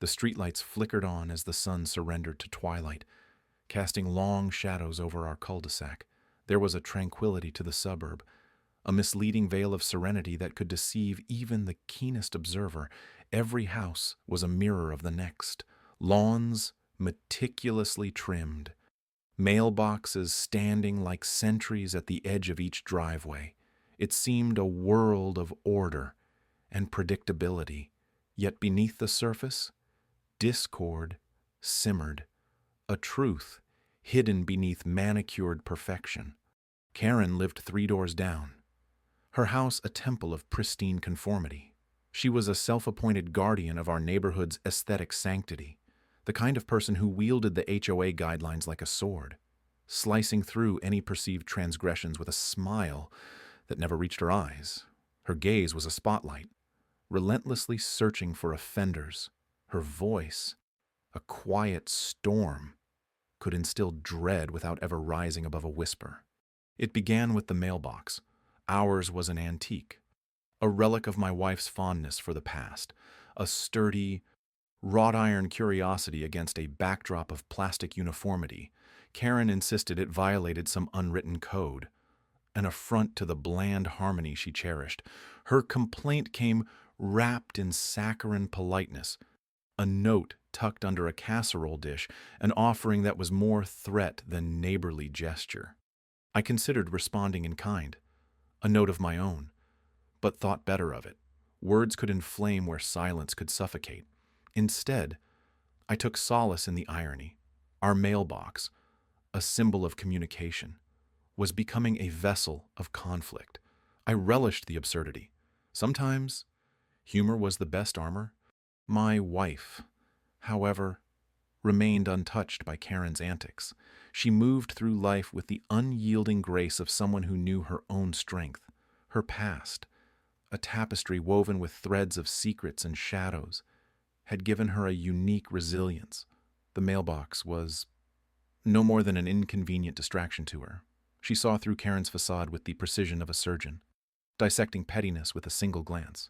The streetlights flickered on as the sun surrendered to twilight, casting long shadows over our cul-de-sac. There was a tranquility to the suburb, a misleading veil of serenity that could deceive even the keenest observer. Every house was a mirror of the next, lawns meticulously trimmed, mailboxes standing like sentries at the edge of each driveway. It seemed a world of order and predictability, yet beneath the surface, discord simmered, a truth hidden beneath manicured perfection. Karen lived 3 doors down, her house a temple of pristine conformity. She was a self-appointed guardian of our neighborhood's aesthetic sanctity, the kind of person who wielded the HOA guidelines like a sword, slicing through any perceived transgressions with a smile that never reached her eyes. Her gaze was a spotlight, relentlessly searching for offenders. Her voice, a quiet storm, could instill dread without ever rising above a whisper. It began with the mailbox. Ours was an antique, a relic of my wife's fondness for the past, a sturdy, wrought-iron curiosity against a backdrop of plastic uniformity. Karen insisted it violated some unwritten code, an affront to the bland harmony she cherished. Her complaint came wrapped in saccharine politeness, a note tucked under a casserole dish, an offering that was more threat than neighborly gesture. I considered responding in kind, a note of my own, but thought better of it. Words could inflame where silence could suffocate. Instead, I took solace in the irony. Our mailbox, a symbol of communication, was becoming a vessel of conflict. I relished the absurdity. Sometimes, humor was the best armor. My wife, however, remained untouched by Karen's antics. She moved through life with the unyielding grace of someone who knew her own strength, her past, a tapestry woven with threads of secrets and shadows, had given her a unique resilience. The mailbox was no more than an inconvenient distraction to her. She saw through Karen's facade with the precision of a surgeon, dissecting pettiness with a single glance.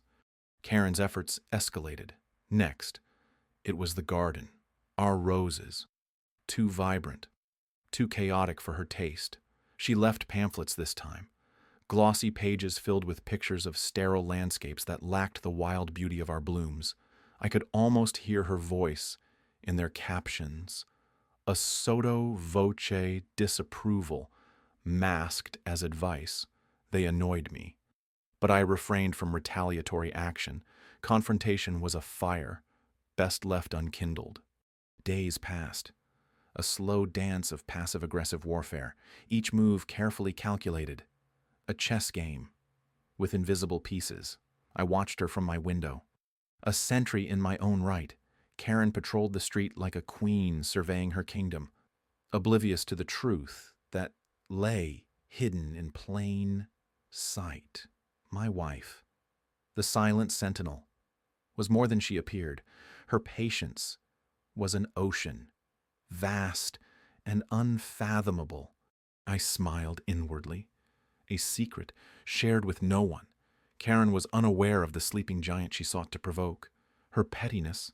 Karen's efforts escalated. Next, it was the garden. Our roses, too vibrant, too chaotic for her taste. She left pamphlets this time, glossy pages filled with pictures of sterile landscapes that lacked the wild beauty of our blooms. I could almost hear her voice in their captions, a sotto voce disapproval masked as advice. They annoyed me, but I refrained from retaliatory action. Confrontation was a fire, best left unkindled. Days passed, a slow dance of passive-aggressive warfare, each move carefully calculated, a chess game with invisible pieces. I watched her from my window. A sentry in my own right, Karen patrolled the street like a queen surveying her kingdom, oblivious to the truth that lay hidden in plain sight. My wife, the silent sentinel, was more than she appeared. Her patience was an ocean, vast and unfathomable. I smiled inwardly, a secret shared with no one. Karen was unaware of the sleeping giant she sought to provoke. Her pettiness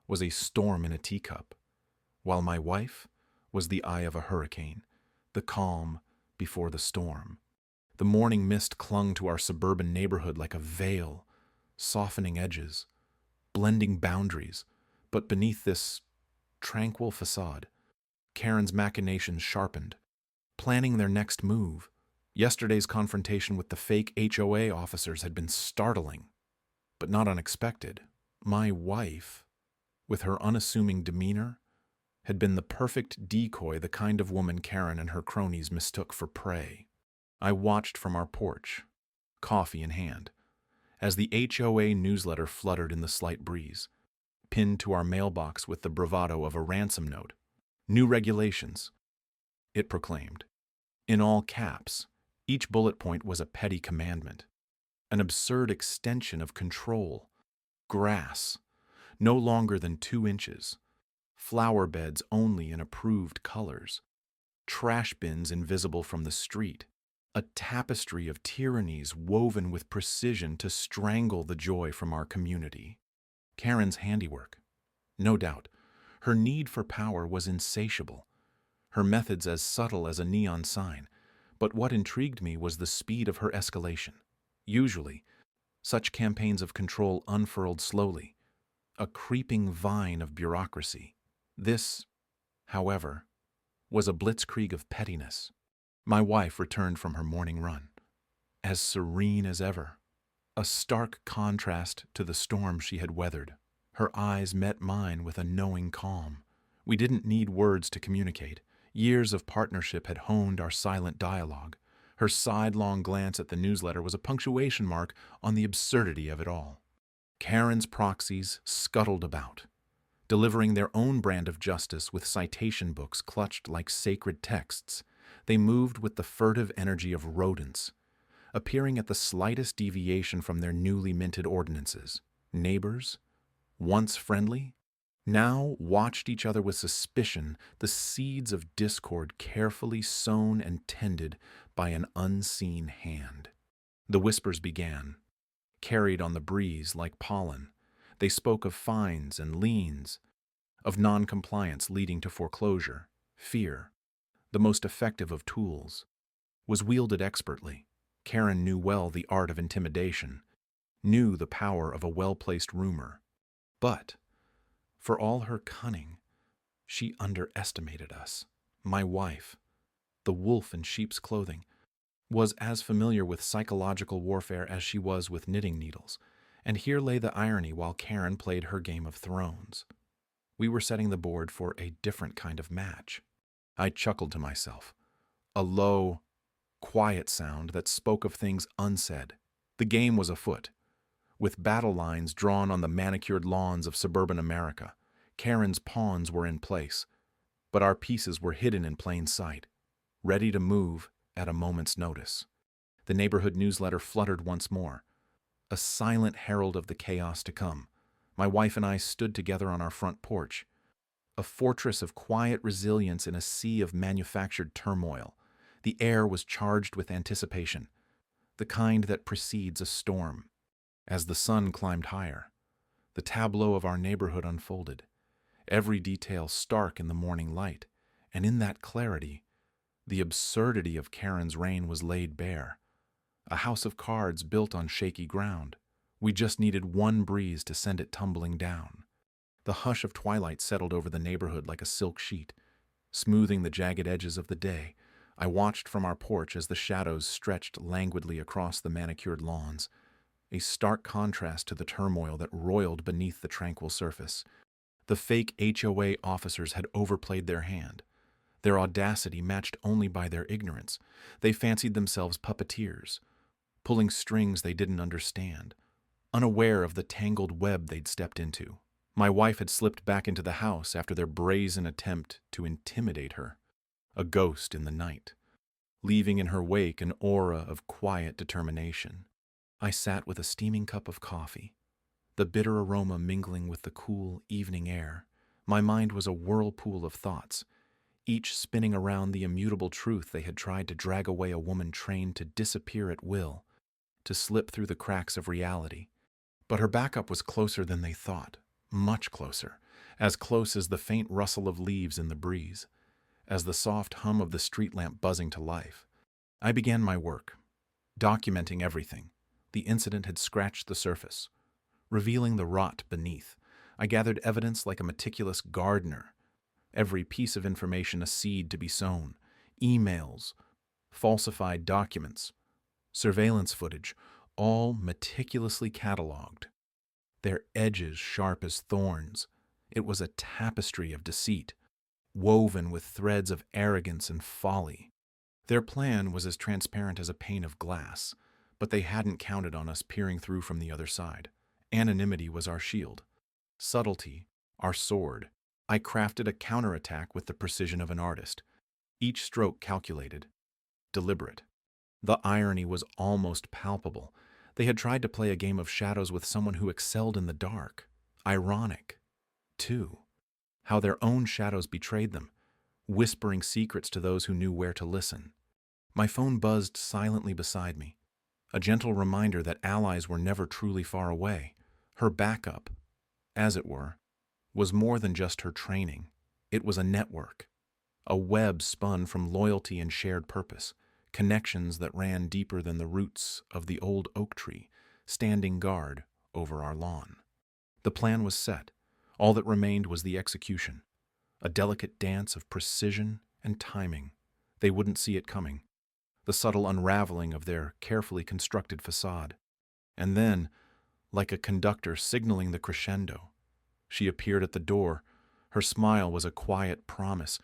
was a storm in a teacup, while my wife was the eye of a hurricane, the calm before the storm. The morning mist clung to our suburban neighborhood like a veil, softening edges, blending boundaries. But beneath this tranquil facade, Karen's machinations sharpened, planning their next move. Yesterday's confrontation with the fake HOA officers had been startling, but not unexpected. My wife, with her unassuming demeanor, had been the perfect decoy, the kind of woman Karen and her cronies mistook for prey. I watched from our porch, coffee in hand, as the HOA newsletter fluttered in the slight breeze, pinned to our mailbox with the bravado of a ransom note. New regulations, it proclaimed. In all caps, each bullet point was a petty commandment, an absurd extension of control. Grass, no longer than 2 inches, flower beds only in approved colors, trash bins invisible from the street, a tapestry of tyrannies woven with precision to strangle the joy from our community. Karen's handiwork, No doubt, her need for power was insatiable, her methods as subtle as a neon sign, but what intrigued me was the speed of her escalation. Usually, such campaigns of control unfurled slowly, a creeping vine of bureaucracy. This, however, was a blitzkrieg of pettiness. My wife returned from her morning run, as serene as ever, a stark contrast to the storm she had weathered. Her eyes met mine with a knowing calm. We didn't need words to communicate. Years of partnership had honed our silent dialogue. Her sidelong glance at the newsletter was a punctuation mark on the absurdity of it all. Karen's proxies scuttled about, delivering their own brand of justice with citation books clutched like sacred texts. They moved with the furtive energy of rodents, appearing at the slightest deviation from their newly minted ordinances. Neighbors, once friendly, now watched each other with suspicion, the seeds of discord carefully sown and tended by an unseen hand. The whispers began, carried on the breeze like pollen. They spoke of fines and liens, of non-compliance leading to foreclosure. Fear, the most effective of tools, was wielded expertly. Karen knew well the art of intimidation, knew the power of a well-placed rumor. But, for all her cunning, she underestimated us. My wife, the wolf in sheep's clothing, was as familiar with psychological warfare as she was with knitting needles, and here lay the irony while Karen played her game of thrones. We were setting the board for a different kind of match. I chuckled to myself, a low, quiet sound that spoke of things unsaid. The game was afoot, with battle lines drawn on the manicured lawns of suburban America. Karen's pawns were in place, but our pieces were hidden in plain sight, ready to move at a moment's notice. The neighborhood newsletter fluttered once more, a silent herald of the chaos to come. My wife and I stood together on our front porch, a fortress of quiet resilience in a sea of manufactured turmoil. The air was charged with anticipation, the kind that precedes a storm. As the sun climbed higher, the tableau of our neighborhood unfolded, every detail stark in the morning light, and in that clarity, the absurdity of Karen's reign was laid bare. A house of cards built on shaky ground. We just needed one breeze to send it tumbling down. The hush of twilight settled over the neighborhood like a silk sheet, smoothing the jagged edges of the day. I watched from our porch as the shadows stretched languidly across the manicured lawns, a stark contrast to the turmoil that roiled beneath the tranquil surface. The fake HOA officers had overplayed their hand, their audacity matched only by their ignorance. They fancied themselves puppeteers, pulling strings they didn't understand, unaware of the tangled web they'd stepped into. My wife had slipped back into the house after their brazen attempt to intimidate her, a ghost in the night, leaving in her wake an aura of quiet determination. I sat with a steaming cup of coffee, the bitter aroma mingling with the cool evening air. My mind was a whirlpool of thoughts, each spinning around the immutable truth they had tried to drag away a woman trained to disappear at will, to slip through the cracks of reality. But her backup was closer than they thought, much closer, as close as the faint rustle of leaves in the breeze, as the soft hum of the street lamp buzzing to life. I began my work, documenting everything. The incident had scratched the surface, revealing the rot beneath. I gathered evidence like a meticulous gardener, every piece of information a seed to be sown: emails, falsified documents, surveillance footage, all meticulously cataloged, their edges sharp as thorns. It was a tapestry of deceit, woven with threads of arrogance and folly. Their plan was as transparent as a pane of glass, but they hadn't counted on us peering through from the other side. Anonymity was our shield, subtlety our sword. I crafted a counterattack with the precision of an artist, each stroke calculated, deliberate. The irony was almost palpable. They had tried to play a game of shadows with someone who excelled in the dark. Ironic, too, how their own shadows betrayed them, whispering secrets to those who knew where to listen. My phone buzzed silently beside me, a gentle reminder that allies were never truly far away. Her backup, as it were, was more than just her training. It was a network, a web spun from loyalty and shared purpose, connections that ran deeper than the roots of the old oak tree, standing guard over our lawn. The plan was set. All that remained was the execution, a delicate dance of precision and timing. They wouldn't see it coming, the subtle unraveling of their carefully constructed facade. And then, like a conductor signaling the crescendo, she appeared at the door. Her smile was a quiet promise,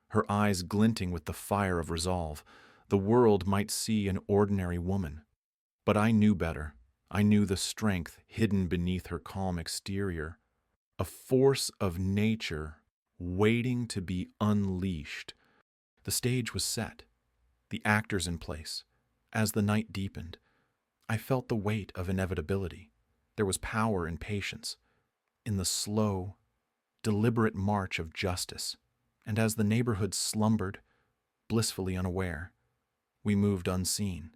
her eyes glinting with the fire of resolve. The world might see an ordinary woman, but I knew better. I knew the strength hidden beneath her calm exterior, a force of nature waiting to be unleashed. The stage was set, the actors in place. As the night deepened, I felt the weight of inevitability. There was power and patience in the slow, deliberate march of justice, and as the neighborhood slumbered, blissfully unaware, we moved unseen,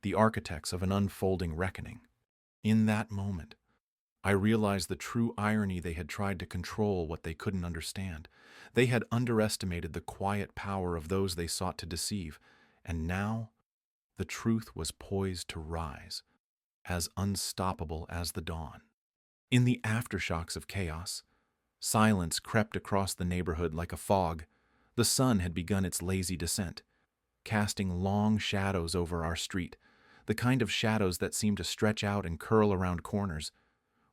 the architects of an unfolding reckoning. In that moment, I realized the true irony. They had tried to control what they couldn't understand. They had underestimated the quiet power of those they sought to deceive, and now the truth was poised to rise, as unstoppable as the dawn. In the aftershocks of chaos, silence crept across the neighborhood like a fog. The sun had begun its lazy descent, casting long shadows over our street, the kind of shadows that seemed to stretch out and curl around corners,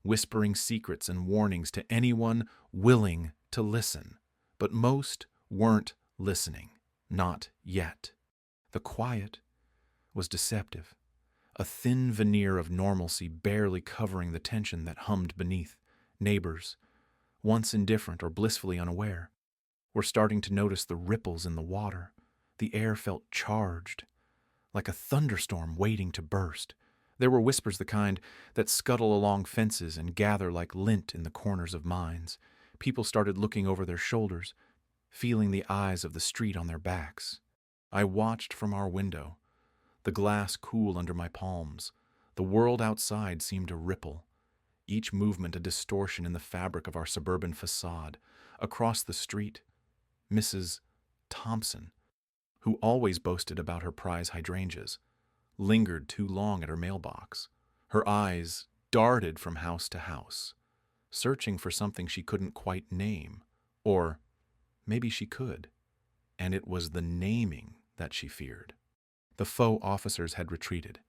whispering secrets and warnings to anyone willing to listen. But most weren't listening, not yet. The quiet was deceptive, a thin veneer of normalcy barely covering the tension that hummed beneath. Neighbors, once indifferent or blissfully unaware, were starting to notice the ripples in the water. The air felt charged, like a thunderstorm waiting to burst. There were whispers, the kind that scuttle along fences and gather like lint in the corners of minds. People started looking over their shoulders, feeling the eyes of the street on their backs. I watched from our window, the glass cool under my palms. The world outside seemed to ripple, each movement a distortion in the fabric of our suburban facade. Across the street, Mrs. Thompson, who always boasted about her prize hydrangeas, lingered too long at her mailbox. Her eyes darted from house to house, searching for something she couldn't quite name. Or maybe she could, and it was the naming that she feared. The faux officers had retreated,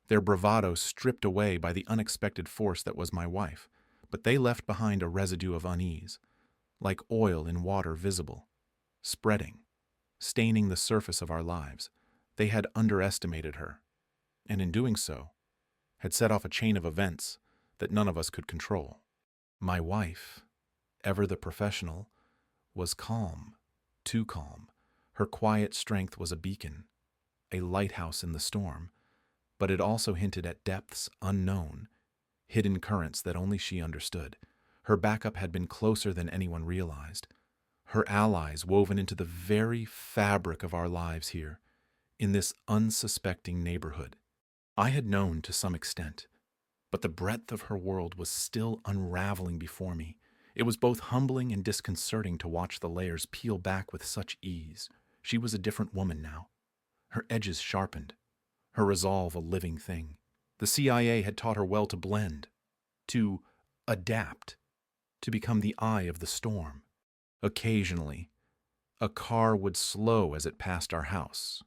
their bravado stripped away by the unexpected force that was my wife, but they left behind a residue of unease, like oil in water visible, spreading, staining the surface of our lives. They had underestimated her, and in doing so, had set off a chain of events that none of us could control. My wife, ever the professional, was calm, too calm. Her quiet strength was a beacon, a lighthouse in the storm, but it also hinted at depths unknown, hidden currents that only she understood. Her backup had been closer than anyone realized, her allies woven into the very fabric of our lives here, in this unsuspecting neighborhood. I had known to some extent, but the breadth of her world was still unraveling before me. It was both humbling and disconcerting to watch the layers peel back with such ease. She was a different woman now, her edges sharpened, her resolve a living thing. The CIA had taught her well to blend, to adapt, to become the eye of the storm. Occasionally, a car would slow as it passed our house,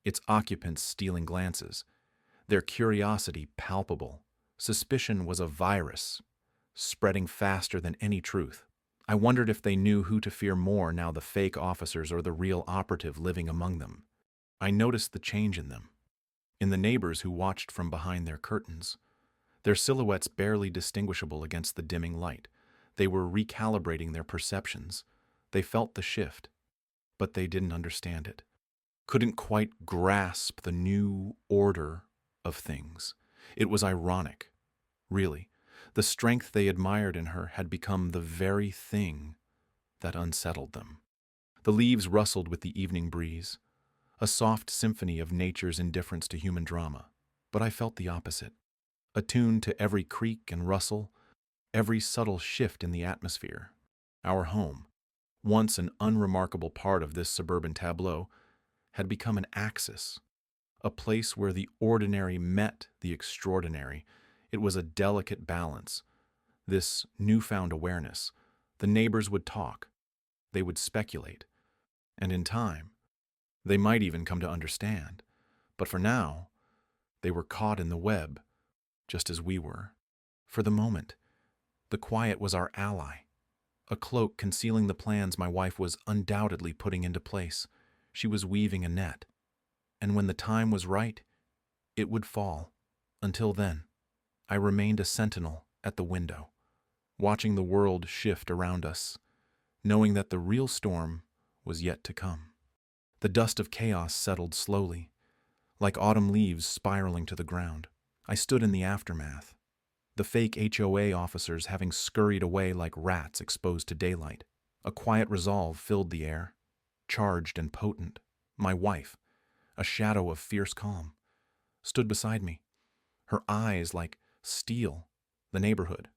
its occupants stealing glances, their curiosity palpable. Suspicion was a virus, spreading faster than any truth. I wondered if they knew who to fear more now, the fake officers or the real operative living among them. I noticed the change in them, in the neighbors who watched from behind their curtains, their silhouettes barely distinguishable against the dimming light. They were recalibrating their perceptions. They felt the shift, but they didn't understand it, couldn't quite grasp the new order of things. It was ironic, really. The strength they admired in her had become the very thing that unsettled them. The leaves rustled with the evening breeze, a soft symphony of nature's indifference to human drama. But I felt the opposite. Attuned to every creak and rustle, every subtle shift in the atmosphere. Our home, once an unremarkable part of this suburban tableau, had become an axis, a place where the ordinary met the extraordinary. It was a delicate balance, this newfound awareness. The neighbors would talk, they would speculate, and in time, they might even come to understand. But for now, they were caught in the web, just as we were. For the moment, the quiet was our ally, a cloak concealing the plans my wife was undoubtedly putting into place. She was weaving a net, and when the time was right, it would fall. Until then, I remained a sentinel at the window, watching the world shift around us, knowing that the real storm was yet to come. The dust of chaos settled slowly, like autumn leaves spiraling to the ground. I stood in the aftermath, the fake HOA officers having scurried away like rats exposed to daylight. A quiet resolve filled the air, charged and potent. My wife, a shadow of fierce calm, stood beside me, her eyes like steel. The neighborhood,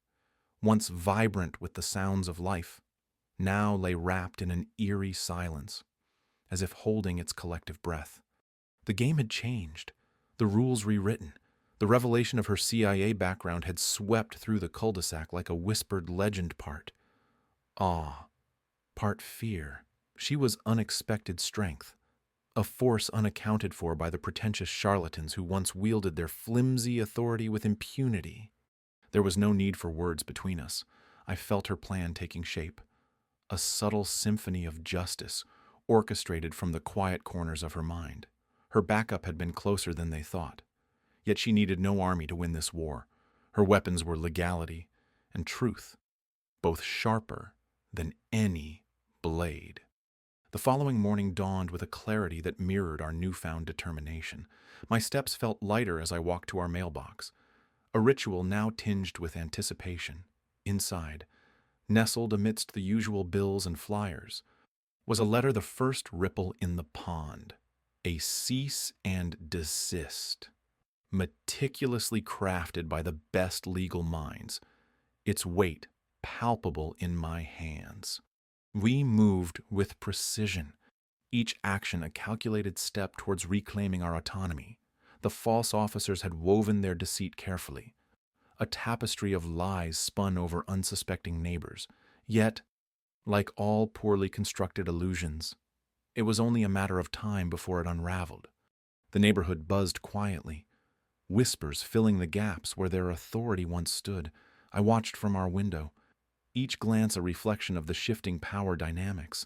once vibrant with the sounds of life, now lay wrapped in an eerie silence, as if holding its collective breath. The game had changed, the rules rewritten. The revelation of her CIA background had swept through the cul-de-sac like a whispered legend, part awe, part fear. She was unexpected strength, a force unaccounted for by the pretentious charlatans who once wielded their flimsy authority with impunity. There was no need for words between us. I felt her plan taking shape, a subtle symphony of justice orchestrated from the quiet corners of her mind. Her backup had been closer than they thought. Yet she needed no army to win this war. Her weapons were legality and truth, both sharper than any blade. The following morning dawned with a clarity that mirrored our newfound determination. My steps felt lighter as I walked to our mailbox, a ritual now tinged with anticipation. Inside, nestled amidst the usual bills and flyers, was a letter, the first ripple in the pond, a cease and desist, meticulously crafted by the best legal minds, its weight palpable in my hands. We moved with precision, each action a calculated step towards reclaiming our autonomy. The false officers had woven their deceit carefully, a tapestry of lies spun over unsuspecting neighbors. Yet, like all poorly constructed illusions, it was only a matter of time before it unraveled. The neighborhood buzzed quietly, whispers filling the gaps where their authority once stood. I watched from our window, each glance a reflection of the shifting power dynamics.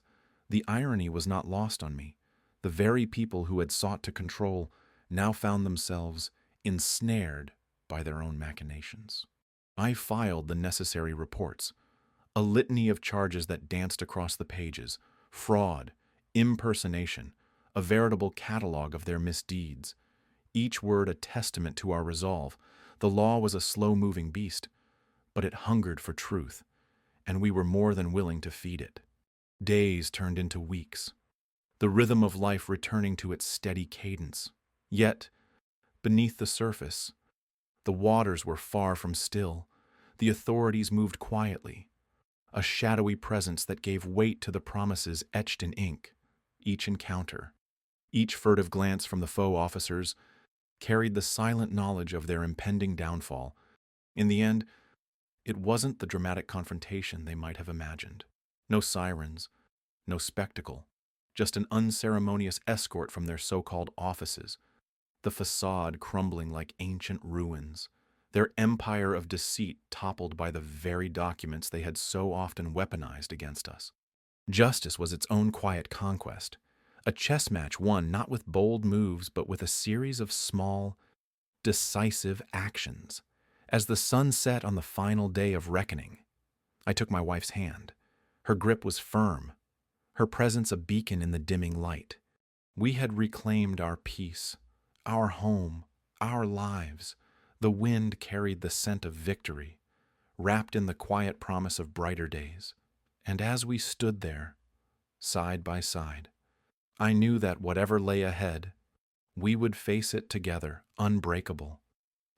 The irony was not lost on me. The very people who had sought to control now found themselves ensnared by their own machinations. I filed the necessary reports, a litany of charges that danced across the pages: fraud, impersonation, a veritable catalog of their misdeeds. Each word a testament to our resolve. The law was a slow-moving beast, but it hungered for truth, and we were more than willing to feed it. Days turned into weeks, the rhythm of life returning to its steady cadence. Yet, beneath the surface, the waters were far from still. The authorities moved quietly, a shadowy presence that gave weight to the promises etched in ink. Each encounter, each furtive glance from the faux officers, carried the silent knowledge of their impending downfall. In the end, it wasn't the dramatic confrontation they might have imagined. No sirens, no spectacle, just an unceremonious escort from their so-called offices, the facade crumbling like ancient ruins, their empire of deceit toppled by the very documents they had so often weaponized against us. Justice was its own quiet conquest, a chess match won not with bold moves but with a series of small, decisive actions. As the sun set on the final day of reckoning, I took my wife's hand. Her grip was firm, her presence a beacon in the dimming light. We had reclaimed our peace, our home, our lives. The wind carried the scent of victory, wrapped in the quiet promise of brighter days. And as we stood there, side by side, I knew that whatever lay ahead, we would face it together, unbreakable,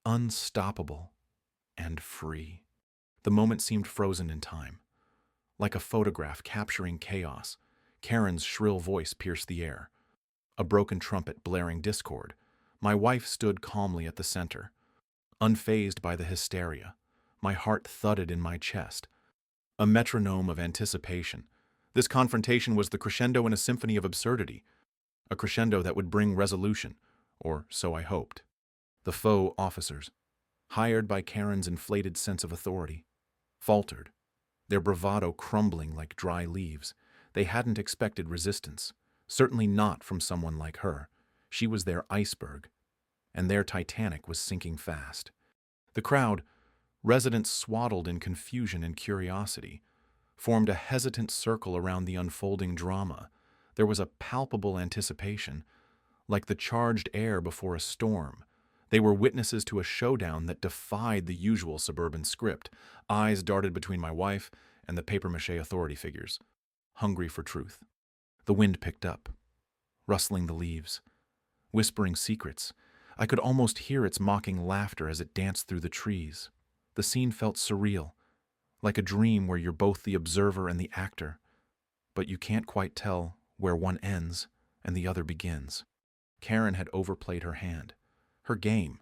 unstoppable, and free. The moment seemed frozen in time. Like a photograph capturing chaos, Karen's shrill voice pierced the air. A broken trumpet blaring discord. My wife stood calmly at the center, unfazed by the hysteria. My heart thudded in my chest, a metronome of anticipation. This confrontation was the crescendo in a symphony of absurdity, a crescendo that would bring resolution, or so I hoped. The faux officers, hired by Karen's inflated sense of authority, faltered, their bravado crumbling like dry leaves. They hadn't expected resistance, certainly not from someone like her. She was their iceberg, and their Titanic was sinking fast. The crowd, residents swaddled in confusion and curiosity, formed a hesitant circle around the unfolding drama. There was a palpable anticipation, like the charged air before a storm. They were witnesses to a showdown that defied the usual suburban script. Eyes darted between my wife and the papier-mâché authority figures, hungry for truth. The wind picked up, rustling the leaves, whispering secrets. I could almost hear its mocking laughter as it danced through the trees. The scene felt surreal, like a dream where you're both the observer and the actor, but you can't quite tell where one ends and the other begins. Karen had overplayed her hand. Her game,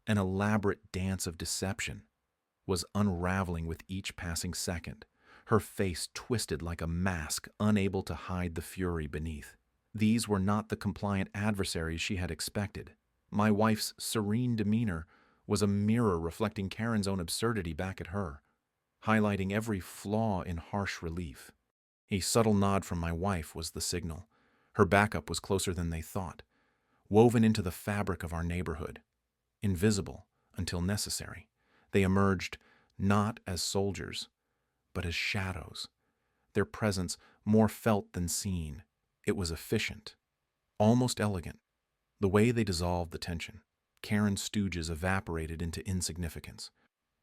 an elaborate dance of deception, was unraveling with each passing second. Her face twisted like a mask, unable to hide the fury beneath. These were not the compliant adversaries she had expected. My wife's serene demeanor was a mirror reflecting Karen's own absurdity back at her, highlighting every flaw in harsh relief. A subtle nod from my wife was the signal. Her backup was closer than they thought, woven into the fabric of our neighborhood. Invisible until necessary, they emerged not as soldiers, but as shadows, their presence more felt than seen. It was efficient, almost elegant. The way they dissolved the tension, Karen's stooges evaporated into insignificance,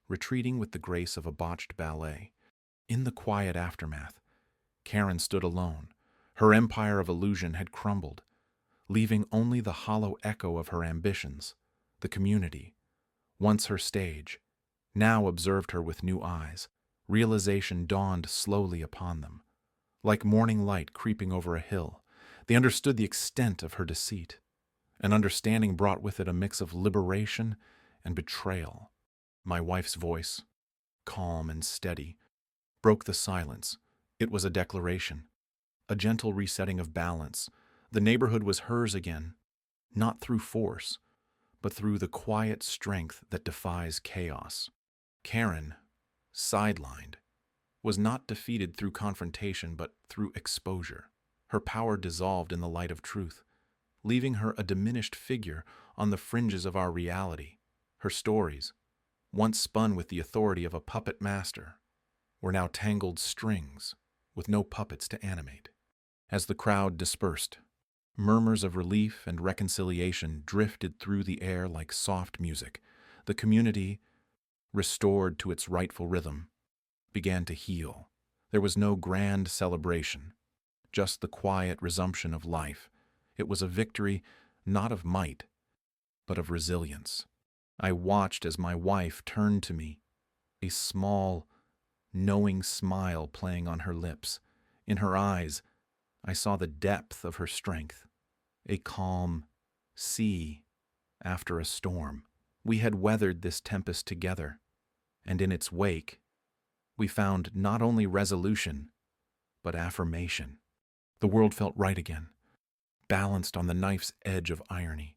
retreating with the grace of a botched ballet. In the quiet aftermath, Karen stood alone. Her empire of illusion had crumbled, leaving only the hollow echo of her ambitions. The community, once her stage, now observed her with new eyes. Realization dawned slowly upon them, like morning light creeping over a hill. They understood the extent of her deceit. An understanding brought with it a mix of liberation and betrayal. My wife's voice, calm and steady, broke the silence. It was a declaration, a gentle resetting of balance. The neighborhood was hers again, not through force, but through the quiet strength that defies chaos. Karen, sidelined, was not defeated through confrontation but through exposure. Her power dissolved in the light of truth, leaving her a diminished figure on the fringes of our reality. Her stories, once spun with the authority of a puppet master, were now tangled strings with no puppets to animate. As the crowd dispersed, murmurs of relief and reconciliation drifted through the air like soft music. The community, restored to its rightful rhythm, began to heal. There was no grand celebration, just the quiet resumption of life. It was a victory not of might, but of resilience. I watched as my wife turned to me, a small, knowing smile playing on her lips. In her eyes, I saw the depth of her strength, a calm sea after a storm. We had weathered this tempest together, and in its wake, we found not only resolution, but affirmation. The world felt right again, balanced on the knife's edge of irony,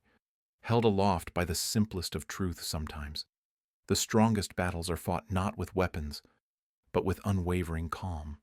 held aloft by the simplest of truths sometimes. The strongest battles are fought not with weapons, but with unwavering calm.